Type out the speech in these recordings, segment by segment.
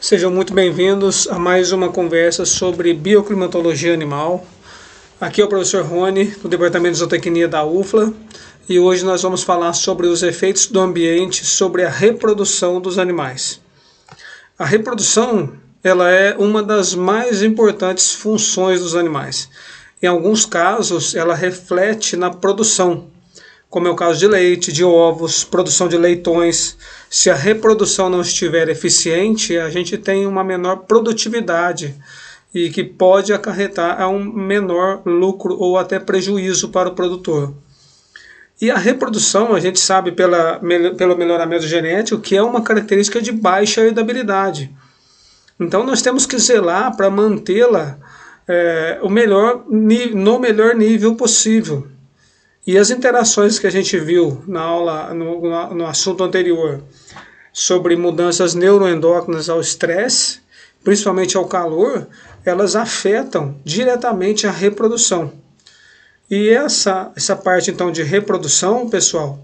Sejam muito bem-vindos a mais uma conversa sobre bioclimatologia animal. Aqui é o professor Rony, do Departamento de Zootecnia da UFLA, e hoje nós vamos falar sobre os efeitos do ambiente sobre a reprodução dos animais. A reprodução, ela é uma das mais importantes funções dos animais. Em alguns casos, ela reflete na produção, como é o caso de leite, de ovos, produção de leitões. Se a reprodução não estiver eficiente, a gente tem uma menor produtividade e que pode acarretar a um menor lucro ou até prejuízo para o produtor. E a reprodução, a gente sabe pelo melhoramento genético, que é uma característica de baixa herdabilidade. Então nós temos que zelar para mantê-la no melhor nível possível. E as interações que a gente viu na aula, no assunto anterior, sobre mudanças neuroendócrinas ao estresse, principalmente ao calor, elas afetam diretamente a reprodução. E essa parte então de reprodução, pessoal,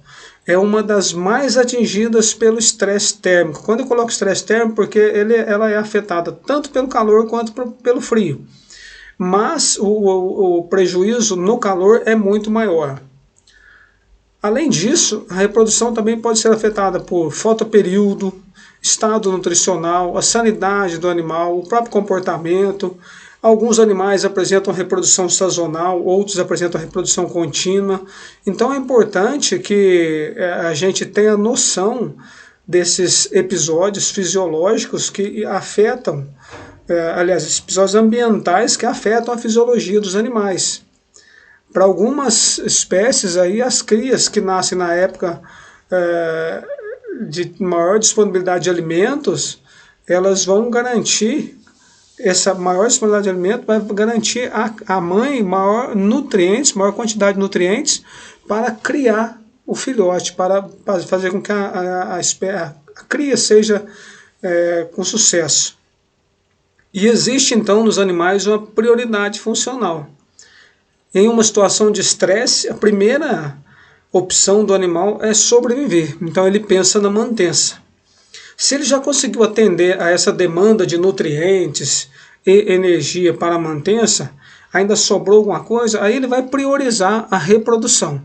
é uma das mais atingidas pelo estresse térmico. Quando eu coloco estresse térmico, porque ela é afetada tanto pelo calor quanto pelo frio. Mas o prejuízo no calor é muito maior. Além disso, a reprodução também pode ser afetada por fotoperíodo, estado nutricional, a sanidade do animal, o próprio comportamento. Alguns animais apresentam reprodução sazonal, outros apresentam reprodução contínua. Então é importante que a gente tenha noção desses episódios fisiológicos que afetam, episódios ambientais que afetam a fisiologia dos animais. Para algumas espécies, aí, as crias que nascem na época de maior disponibilidade de alimentos, elas vão garantir, essa maior disponibilidade de alimentos vai garantir a mãe maior quantidade de nutrientes para criar o filhote, para fazer com que a cria seja com sucesso. E existe então nos animais uma prioridade funcional. Em uma situação de estresse, a primeira opção do animal é sobreviver. Então ele pensa na mantença. Se ele já conseguiu atender a essa demanda de nutrientes e energia para a mantença, ainda sobrou alguma coisa, aí ele vai priorizar a reprodução.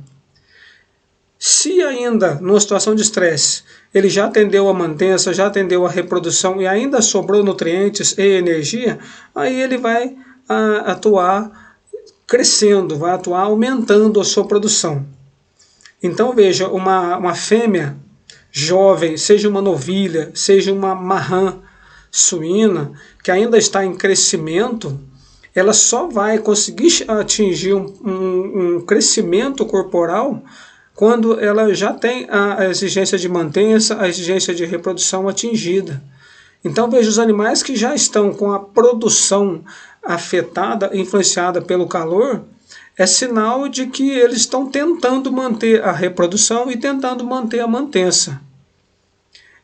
Se ainda, numa situação de estresse, ele já atendeu a mantença, já atendeu a reprodução e ainda sobrou nutrientes e energia, aí ele vai atuar crescendo, vai atuar aumentando a sua produção. Então veja, uma fêmea jovem, seja uma novilha, seja uma marrã suína, que ainda está em crescimento, ela só vai conseguir atingir um crescimento corporal quando ela já tem a exigência de mantença, a exigência de reprodução atingida. Então veja, os animais que já estão com a produção afetada, influenciada pelo calor, é sinal de que eles estão tentando manter a reprodução e tentando manter a mantença.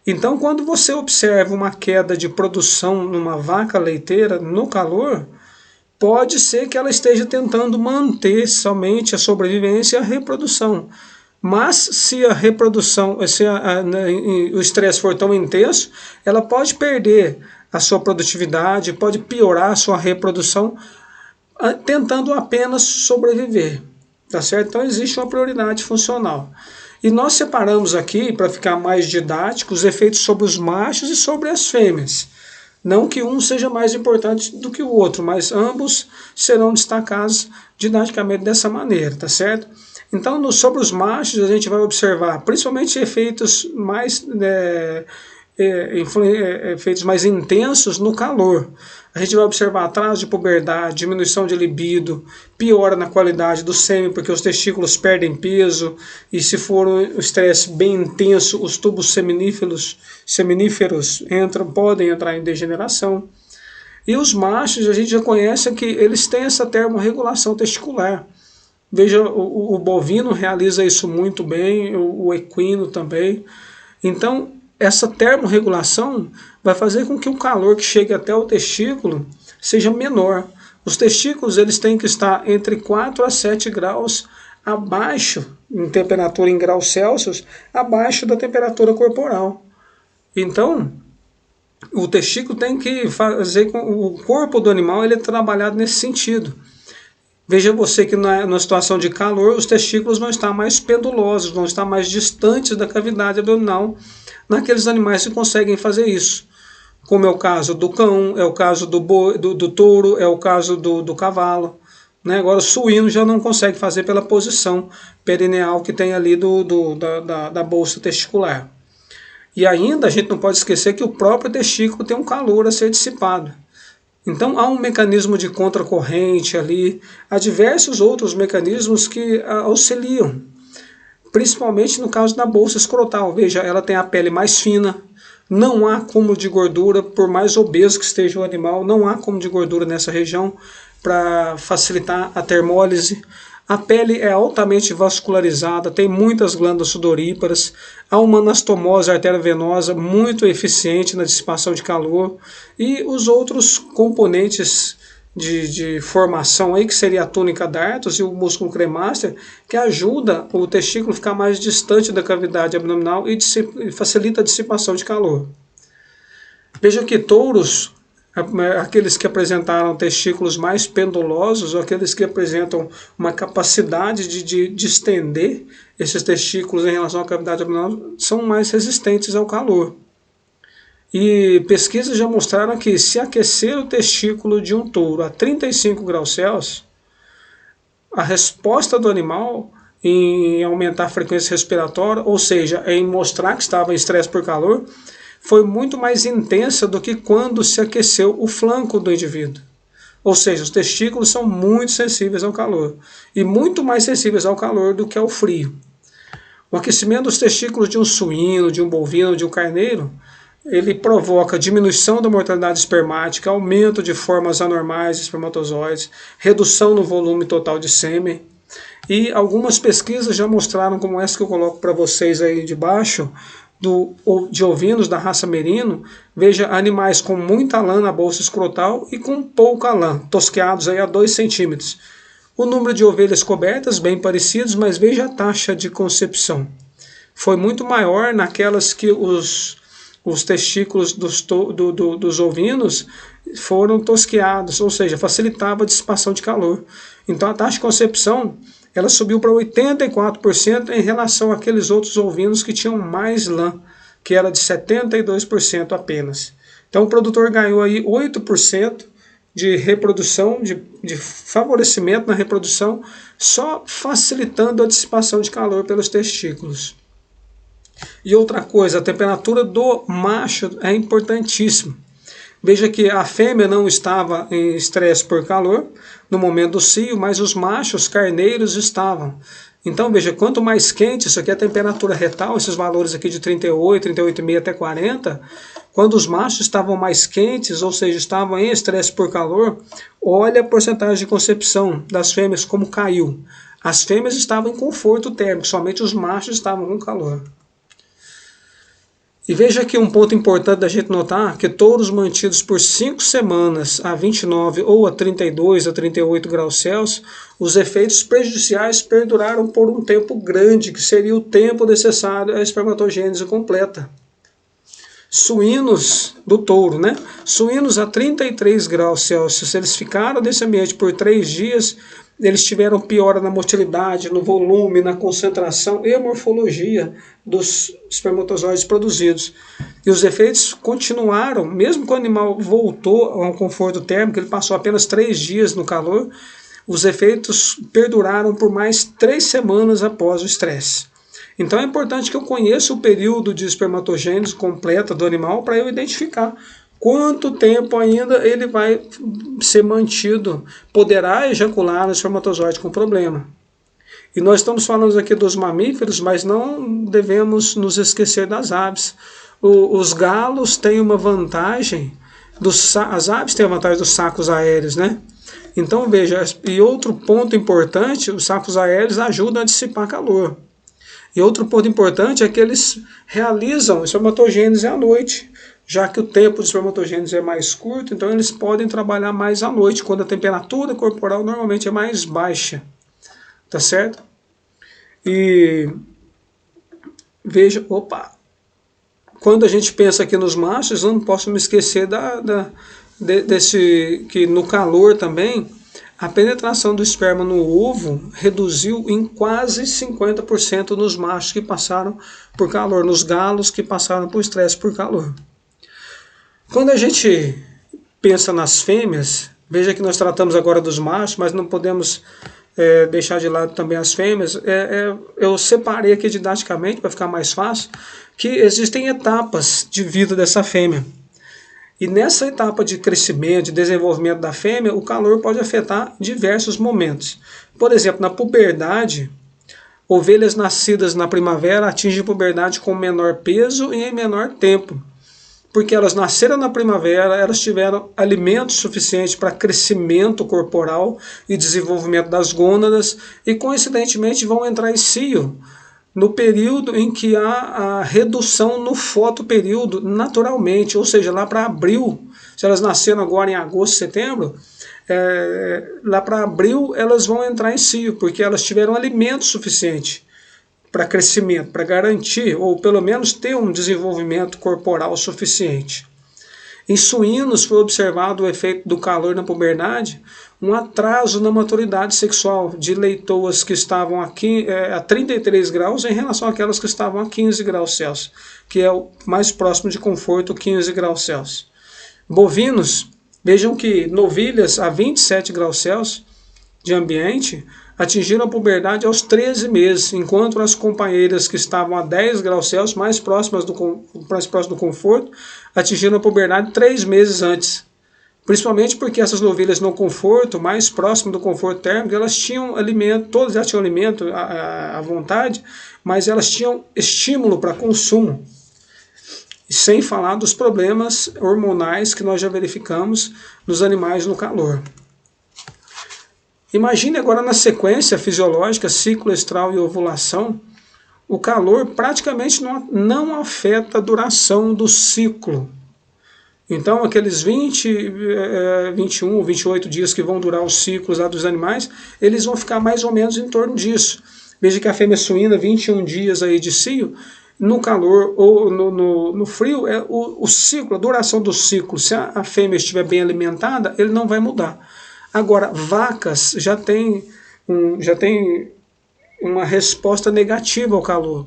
Então, quando você observa uma queda de produção numa vaca leiteira no calor, pode ser que ela esteja tentando manter somente a sobrevivência e a reprodução. Mas se a reprodução, o estresse for tão intenso, ela pode perder a sua produtividade, pode piorar a sua reprodução, tentando apenas sobreviver. Tá certo? Então existe uma prioridade funcional. E nós separamos aqui, para ficar mais didático, os efeitos sobre os machos e sobre as fêmeas. Não que um seja mais importante do que o outro, mas ambos serão destacados didaticamente dessa maneira, tá certo? Então, sobre os machos, a gente vai observar principalmente efeitos mais intensos no calor. A gente vai observar atraso de puberdade, diminuição de libido, piora na qualidade do sêmen, porque os testículos perdem peso, e se for um estresse bem intenso, os tubos seminíferos podem entrar em degeneração. E os machos, a gente já conhece que eles têm essa termorregulação testicular. Veja, o bovino realiza isso muito bem, o equino também. Então, essa termorregulação vai fazer com que o calor que chegue até o testículo seja menor. Os testículos eles têm que estar entre 4 a 7 graus abaixo, em temperatura em graus Celsius, abaixo da temperatura corporal. Então, O testículo tem que fazer com o corpo do animal, ele é trabalhado nesse sentido. Veja você que na situação de calor, os testículos vão estar mais pendulosos, vão estar mais distantes da cavidade abdominal naqueles animais que conseguem fazer isso. Como é o caso do cão, é o caso do touro, é o caso do cavalo. Né? Agora, o suíno já não consegue fazer pela posição perineal que tem ali da bolsa testicular. E ainda a gente não pode esquecer que o próprio testículo tem um calor a ser dissipado. Então há um mecanismo de contracorrente ali, há diversos outros mecanismos que auxiliam, principalmente no caso da bolsa escrotal. Veja, ela tem a pele mais fina, não há acúmulo de gordura, por mais obeso que esteja o animal, não há acúmulo de gordura nessa região para facilitar a termólise. A pele é altamente vascularizada, tem muitas glândulas sudoríparas, há uma anastomose arteriovenosa muito eficiente na dissipação de calor e os outros componentes de formação aí, que seria a túnica dartos e o músculo cremaster, que ajuda o testículo a ficar mais distante da cavidade abdominal e facilita a dissipação de calor. Veja que touros, aqueles que apresentaram testículos mais pendulosos, ou aqueles que apresentam uma capacidade de estender esses testículos em relação à cavidade abdominal, são mais resistentes ao calor. E pesquisas já mostraram que se aquecer o testículo de um touro a 35 graus Celsius, a resposta do animal em aumentar a frequência respiratória, ou seja, em mostrar que estava em estresse por calor, foi muito mais intensa do que quando se aqueceu o flanco do indivíduo. Ou seja, os testículos são muito sensíveis ao calor, e muito mais sensíveis ao calor do que ao frio. O aquecimento dos testículos de um suíno, de um bovino, de um carneiro, ele provoca diminuição da mortalidade espermática, aumento de formas anormais de espermatozoides, redução no volume total de sêmen. E algumas pesquisas já mostraram, como essa que eu coloco para vocês aí de baixo, de ovinos da raça merino, veja animais com muita lã na bolsa escrotal e com pouca lã, tosqueados aí a 2 centímetros. O número de ovelhas cobertas, bem parecidos, mas veja a taxa de concepção. Foi muito maior naquelas que os testículos dos ovinos foram tosqueados, ou seja, facilitava a dissipação de calor. Então a taxa de concepção ela subiu para 84% em relação àqueles outros ovinos que tinham mais lã, que era de 72% apenas. Então o produtor ganhou aí 8% de reprodução, de favorecimento na reprodução, só facilitando a dissipação de calor pelos testículos. E outra coisa, a temperatura do macho é importantíssima. Veja que a fêmea não estava em estresse por calor no momento do cio, mas os machos carneiros estavam. Então veja, quanto mais quente, isso aqui é a temperatura retal, esses valores aqui de 38, 38,5 até 40, quando os machos estavam mais quentes, ou seja, estavam em estresse por calor, olha a porcentagem de concepção das fêmeas como caiu. As fêmeas estavam em conforto térmico, somente os machos estavam com calor. E veja aqui um ponto importante da gente notar, que touros mantidos por 5 semanas a 29 ou a 32, a 38 graus Celsius, os efeitos prejudiciais perduraram por um tempo grande, que seria o tempo necessário à espermatogênese completa. Suínos do touro, né? Suínos a 33 graus Celsius, se eles ficaram nesse ambiente por 3 dias, eles tiveram piora na motilidade, no volume, na concentração e morfologia dos espermatozoides produzidos. E os efeitos continuaram, mesmo que o animal voltou ao conforto térmico, ele passou apenas 3 dias no calor, os efeitos perduraram por mais 3 semanas após o estresse. Então é importante que eu conheça o período de espermatogênese completa do animal para eu identificar quanto tempo ainda ele vai ser mantido, poderá ejacular no espermatozoide com problema. E nós estamos falando aqui dos mamíferos, mas não devemos nos esquecer das aves. Os galos têm uma vantagem, as aves têm a vantagem dos sacos aéreos, né? Então veja, e outro ponto importante, os sacos aéreos ajudam a dissipar calor. E outro ponto importante é que eles realizam espermatogênese à noite, já que o tempo de espermatogênese é mais curto, então eles podem trabalhar mais à noite, quando a temperatura corporal normalmente é mais baixa. Tá certo? E veja, quando a gente pensa aqui nos machos, eu não posso me esquecer que no calor também, a penetração do esperma no ovo reduziu em quase 50% nos machos que passaram por calor, nos galos que passaram por estresse por calor. Quando a gente pensa nas fêmeas, veja que nós tratamos agora dos machos, mas não podemos deixar de lado também as fêmeas. Eu separei aqui didaticamente, para ficar mais fácil, que existem etapas de vida dessa fêmea. E nessa etapa de crescimento, de desenvolvimento da fêmea, o calor pode afetar diversos momentos. Por exemplo, na puberdade, ovelhas nascidas na primavera atingem a puberdade com menor peso e em menor tempo. Porque elas nasceram na primavera, elas tiveram alimento suficiente para crescimento corporal e desenvolvimento das gônadas e, coincidentemente, vão entrar em cio no período em que há a redução no fotoperíodo naturalmente, ou seja, lá para abril, se elas nasceram agora em agosto, setembro, lá para abril elas vão entrar em cio, porque elas tiveram alimento suficiente para crescimento, para garantir, ou pelo menos ter um desenvolvimento corporal suficiente. Em suínos foi observado o efeito do calor na puberdade, um atraso na maturidade sexual de leitoas que estavam aqui a 33 graus em relação àquelas que estavam a 15 graus Celsius, que é o mais próximo de conforto, 15 graus Celsius. Bovinos, vejam que novilhas a 27 graus Celsius de ambiente atingiram a puberdade aos 13 meses, enquanto as companheiras que estavam a 10 graus Celsius, mais próximas do conforto, atingiram a puberdade 3 meses antes. Principalmente porque essas novilhas no conforto, mais próximo do conforto térmico, elas tinham alimento, todas já tinham alimento à vontade, mas elas tinham estímulo para consumo. Sem falar dos problemas hormonais que nós já verificamos nos animais no calor. Imagine agora na sequência fisiológica, ciclo estral e ovulação, o calor praticamente não afeta a duração do ciclo. Então aqueles 20, 21 ou 28 dias que vão durar os ciclos lá dos animais, eles vão ficar mais ou menos em torno disso. Veja que a fêmea suína, 21 dias aí de cio, no calor ou no frio, o ciclo, a duração do ciclo, se a fêmea estiver bem alimentada, ele não vai mudar. Agora, vacas já tem uma resposta negativa ao calor,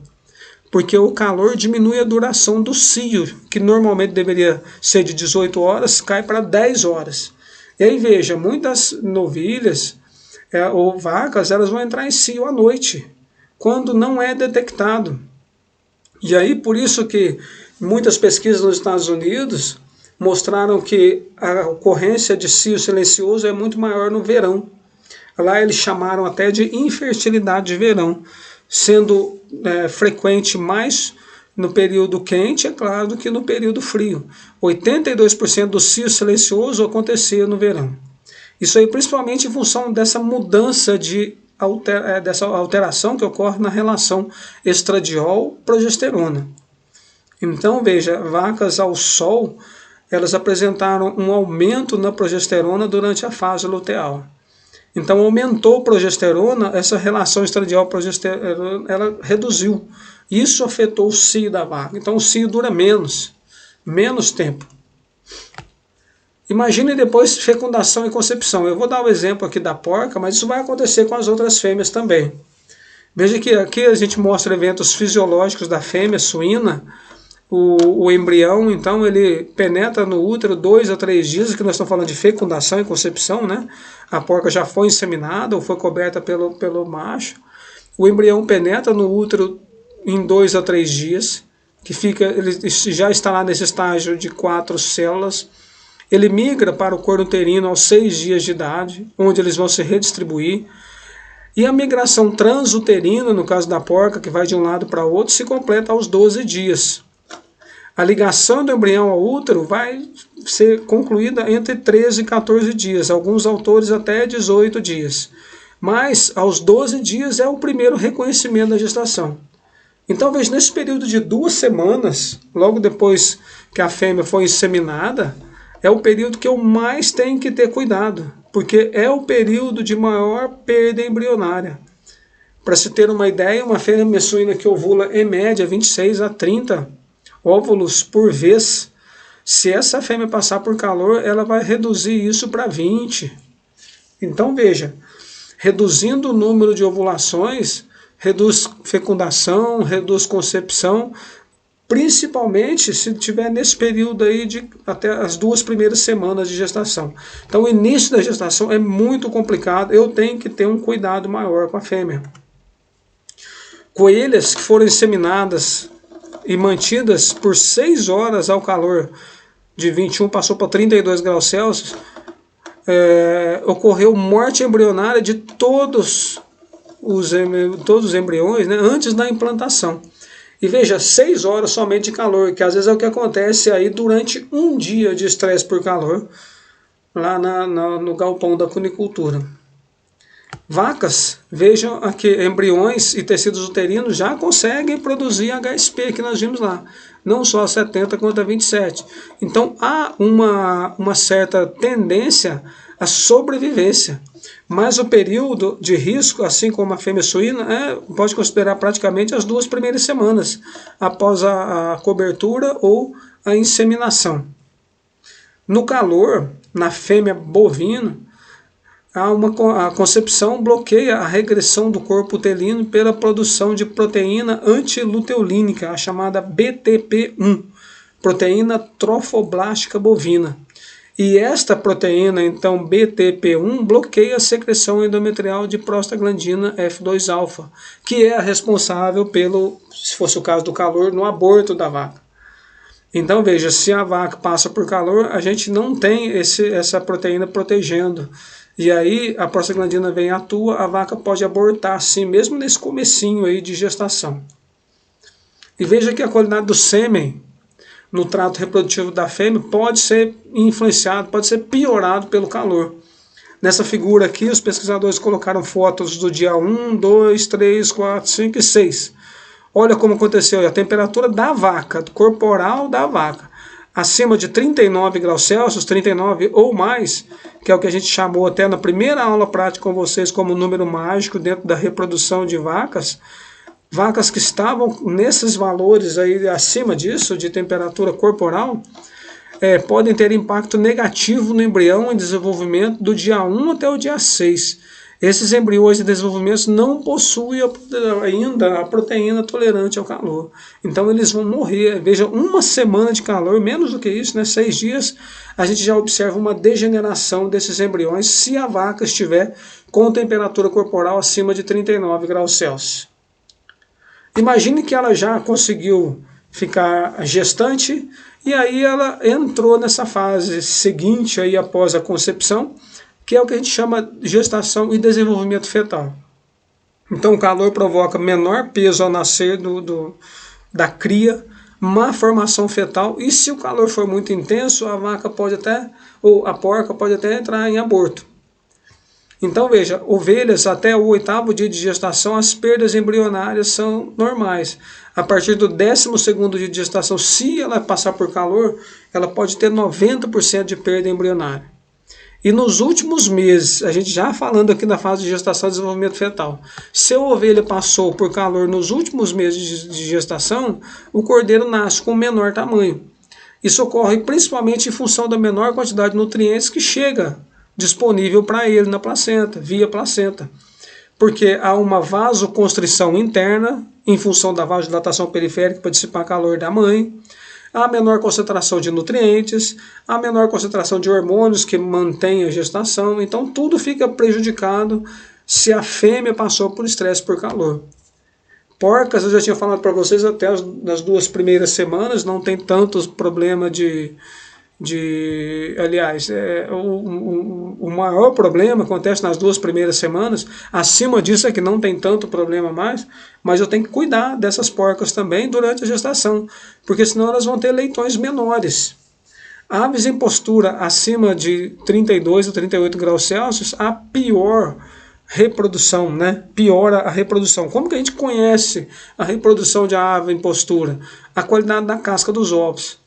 porque o calor diminui a duração do cio, que normalmente deveria ser de 18 horas, cai para 10 horas. E aí veja, muitas novilhas ou vacas, elas vão entrar em cio à noite, quando não é detectado. E aí por isso que muitas pesquisas nos Estados Unidos mostraram que a ocorrência de cio silencioso é muito maior no verão. Lá eles chamaram até de infertilidade de verão, sendo frequente mais no período quente, é claro, do que no período frio. 82% do cio silencioso acontecia no verão. Isso aí principalmente em função dessa mudança dessa alteração que ocorre na relação estradiol-progesterona. Então veja, vacas ao sol, elas apresentaram um aumento na progesterona durante a fase luteal. Então aumentou a progesterona, essa relação estradiol-progesterona, ela reduziu. Isso afetou o cio da vaca. Então o cio dura menos tempo. Imagine depois fecundação e concepção. Eu vou dar o exemplo aqui da porca, mas isso vai acontecer com as outras fêmeas também. Veja que aqui a gente mostra eventos fisiológicos da fêmea suína. O embrião, então, ele penetra no útero 2 a 3 dias, que nós estamos falando de fecundação e concepção, né? A porca já foi inseminada ou foi coberta pelo macho. O embrião penetra no útero em 2 a 3 dias, ele já está lá nesse estágio de 4 células. Ele migra para o corpo uterino aos 6 dias de idade, onde eles vão se redistribuir. E a migração transuterina, no caso da porca, que vai de um lado para o outro, se completa aos 12 dias. A ligação do embrião ao útero vai ser concluída entre 13 e 14 dias, alguns autores até 18 dias. Mas aos 12 dias é o primeiro reconhecimento da gestação. Então veja, nesse período de 2 semanas, logo depois que a fêmea foi inseminada, é o período que eu mais tenho que ter cuidado, porque é o período de maior perda embrionária. Para se ter uma ideia, uma fêmea suína que ovula em média 26 a 30 óvulos por vez. Se essa fêmea passar por calor, ela vai reduzir isso para 20. Então veja, reduzindo o número de ovulações, reduz fecundação, reduz concepção, principalmente se tiver nesse período aí de até as 2 primeiras semanas de gestação. Então o início da gestação é muito complicado, eu tenho que ter um cuidado maior com a fêmea. Coelhas que foram inseminadas e mantidas por 6 horas ao calor de 21 passou para 32 graus Celsius, ocorreu morte embrionária de todos os embriões, né, antes da implantação. E veja, 6 horas somente de calor, que às vezes é o que acontece aí durante um dia de estresse por calor, lá no galpão da cunicultura. Vacas, vejam aqui, embriões e tecidos uterinos já conseguem produzir HSP, que nós vimos lá, não só a 70 quanto a 27. Então há uma certa tendência à sobrevivência. Mas o período de risco, assim como a fêmea suína, pode considerar praticamente as 2 primeiras semanas após a cobertura ou a inseminação. No calor, na fêmea bovina, a concepção bloqueia a regressão do corpo uterino pela produção de proteína antiluteolínica, a chamada BTP1, proteína trofoblástica bovina. E esta proteína, então, BTP1, bloqueia a secreção endometrial de prostaglandina F2-alfa, que é a responsável pelo, se fosse o caso do calor, no aborto da vaca. Então, veja, se a vaca passa por calor, a gente não tem essa proteína protegendo. E aí a prostaglandina vem e atua, a vaca pode abortar, sim, mesmo nesse comecinho aí de gestação. E veja que a qualidade do sêmen no trato reprodutivo da fêmea pode ser influenciado, pode ser piorado pelo calor. Nessa figura aqui, os pesquisadores colocaram fotos do dia 1, 2, 3, 4, 5 e 6. Olha como aconteceu, a temperatura da vaca, corporal da vaca, acima de 39 graus Celsius, 39 ou mais, que é o que a gente chamou até na primeira aula prática com vocês como número mágico dentro da reprodução de vacas. Vacas que estavam nesses valores aí acima disso, de temperatura corporal, podem ter impacto negativo no embrião em desenvolvimento do dia 1 até o dia 6. Esses embriões em desenvolvimento não possuem ainda a proteína tolerante ao calor. Então eles vão morrer. Veja, 1 semana de calor, menos do que isso, né, 6 dias, a gente já observa uma degeneração desses embriões se a vaca estiver com temperatura corporal acima de 39 graus Celsius. Imagine que ela já conseguiu ficar gestante e aí ela entrou nessa fase seguinte aí após a concepção, que é o que a gente chama de gestação e desenvolvimento fetal. Então o calor provoca menor peso ao nascer da cria, má formação fetal, e se o calor for muito intenso, a vaca pode até, ou a porca pode até entrar em aborto. Então veja, ovelhas até o 8º dia de gestação, as perdas embrionárias são normais. A partir do 12º dia de gestação, se ela passar por calor, ela pode ter 90% de perda embrionária. E nos últimos meses, a gente já falando aqui da fase de gestação e desenvolvimento fetal, se a ovelha passou por calor nos últimos meses de gestação, o cordeiro nasce com menor tamanho. Isso ocorre principalmente em função da menor quantidade de nutrientes que chega disponível para ele na placenta, via placenta. Porque há uma vasoconstrição interna, em função da vasodilatação periférica para dissipar calor da mãe, há menor concentração de nutrientes, há menor concentração de hormônios que mantém a gestação, então tudo fica prejudicado se a fêmea passou por estresse por calor. Porcas, eu já tinha falado para vocês, até nas 2 primeiras semanas não tem tanto problema aliás, o maior problema acontece nas 2 primeiras semanas, acima disso é que não tem tanto problema mais, mas eu tenho que cuidar dessas porcas também durante a gestação, porque senão elas vão ter leitões menores. Aves em postura acima de 32 a 38 graus Celsius, a pior reprodução, né? Piora a reprodução. Como que a gente conhece a reprodução de ave em postura? A qualidade da casca dos ovos.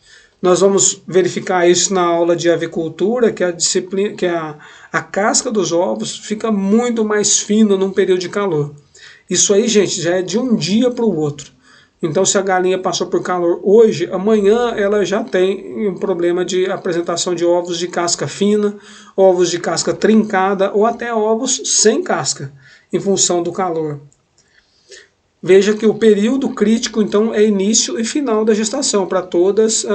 Nós vamos verificar isso na aula de avicultura, que a casca dos ovos fica muito mais fina num período de calor. Isso aí, gente, já é de um dia para o outro. Então, se a galinha passou por calor hoje, amanhã ela já tem um problema de apresentação de ovos de casca fina, ovos de casca trincada ou até ovos sem casca, em função do calor. Veja que o período crítico, então, é início e final da gestação para todas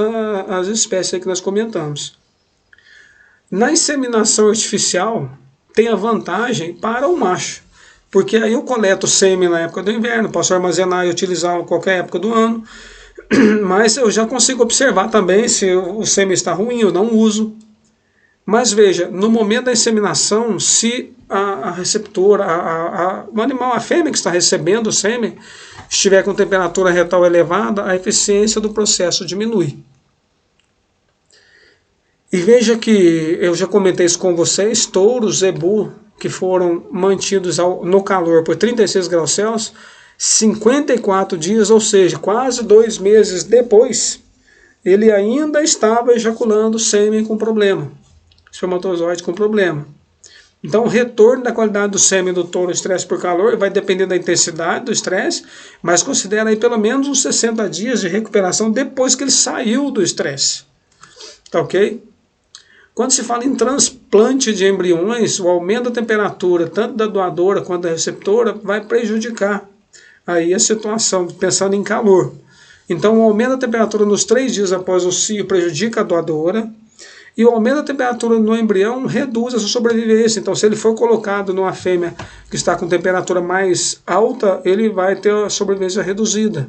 as espécies que nós comentamos. Na inseminação artificial, tem a vantagem para o macho, porque aí eu coleto sêmen na época do inverno, posso armazenar e utilizá-lo em qualquer época do ano, mas eu já consigo observar também se o sêmen está ruim, eu não uso. Mas veja, no momento da inseminação, se a receptora, o animal, a fêmea que está recebendo o sêmen, estiver com temperatura retal elevada, a eficiência do processo diminui. E veja que eu já comentei isso com vocês, touros, zebu, que foram mantidos no calor por 36 graus Celsius, 54 dias, ou seja, quase 2 meses depois, ele ainda estava ejaculando sêmen com problema, espermatozoide com problema. Então o retorno da qualidade do sêmen do touro estresse por calor vai depender da intensidade do estresse, mas considera aí pelo menos uns 60 dias de recuperação depois que ele saiu do estresse. Tá ok? Quando se fala em transplante de embriões, o aumento da temperatura, tanto da doadora quanto da receptora, vai prejudicar aí a situação, pensando em calor. Então, o aumento da temperatura nos 3 dias após o cio prejudica a doadora, e o aumento da temperatura no embrião reduz a sua sobrevivência. Então, se ele for colocado numa fêmea que está com temperatura mais alta, ele vai ter a sobrevivência reduzida.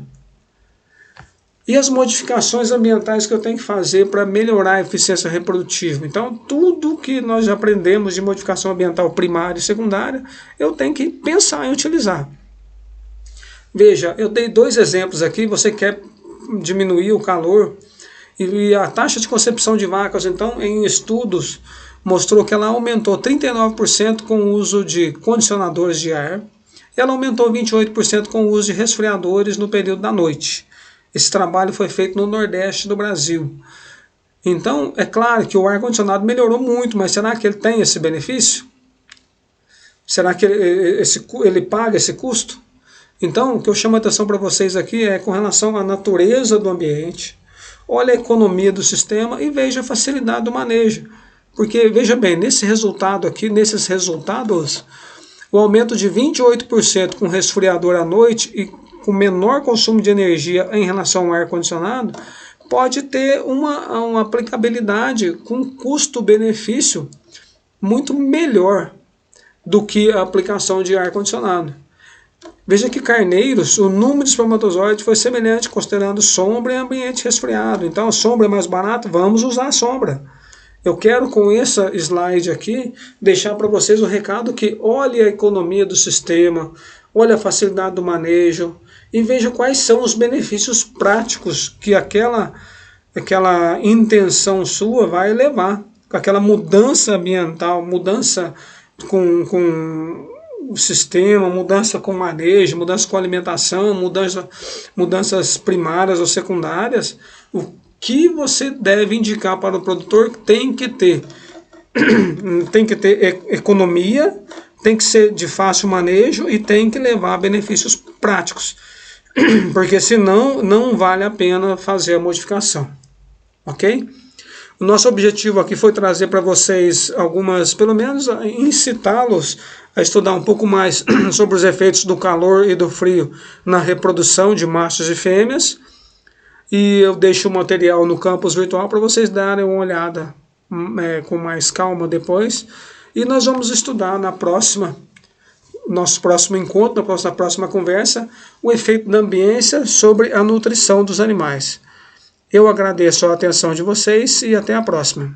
E as modificações ambientais que eu tenho que fazer para melhorar a eficiência reprodutiva. Então, tudo que nós aprendemos de modificação ambiental primária e secundária, eu tenho que pensar em utilizar. Veja, eu dei 2 exemplos aqui. Você quer diminuir o calor e a taxa de concepção de vacas, então, em estudos, mostrou que ela aumentou 39% com o uso de condicionadores de ar. E ela aumentou 28% com o uso de resfriadores no período da noite. Esse trabalho foi feito no Nordeste do Brasil. Então, é claro que o ar-condicionado melhorou muito, mas será que ele tem esse benefício? Será que ele paga esse custo? Então, o que eu chamo a atenção para vocês aqui é com relação à natureza do ambiente, olha a economia do sistema e veja a facilidade do manejo. Porque, veja bem, nesse resultado aqui, nesses resultados, o aumento de 28% com resfriador à noite e com menor consumo de energia em relação ao ar-condicionado, pode ter uma aplicabilidade com custo-benefício muito melhor do que a aplicação de ar-condicionado. Veja que carneiros, o número de espermatozoides foi semelhante, considerando sombra e ambiente resfriado. Então, a sombra é mais barata, vamos usar a sombra. Eu quero, com essa slide aqui, deixar para vocês o recado que olhe a economia do sistema, olhe a facilidade do manejo e veja quais são os benefícios práticos que aquela intenção sua vai levar. Com aquela mudança ambiental, mudança com o sistema, mudança com manejo, mudança com alimentação, mudanças primárias ou secundárias, o que você deve indicar para o produtor tem que ter economia, tem que ser de fácil manejo e tem que levar benefícios práticos, porque senão não vale a pena fazer a modificação, ok? O nosso objetivo aqui foi trazer para vocês algumas, pelo menos incitá-los a estudar um pouco mais sobre os efeitos do calor e do frio na reprodução de machos e fêmeas. E eu deixo o material no campus virtual para vocês darem uma olhada com mais calma depois. E nós vamos estudar nosso próximo encontro, na próxima conversa, o efeito da ambiência sobre a nutrição dos animais. Eu agradeço a atenção de vocês e até a próxima.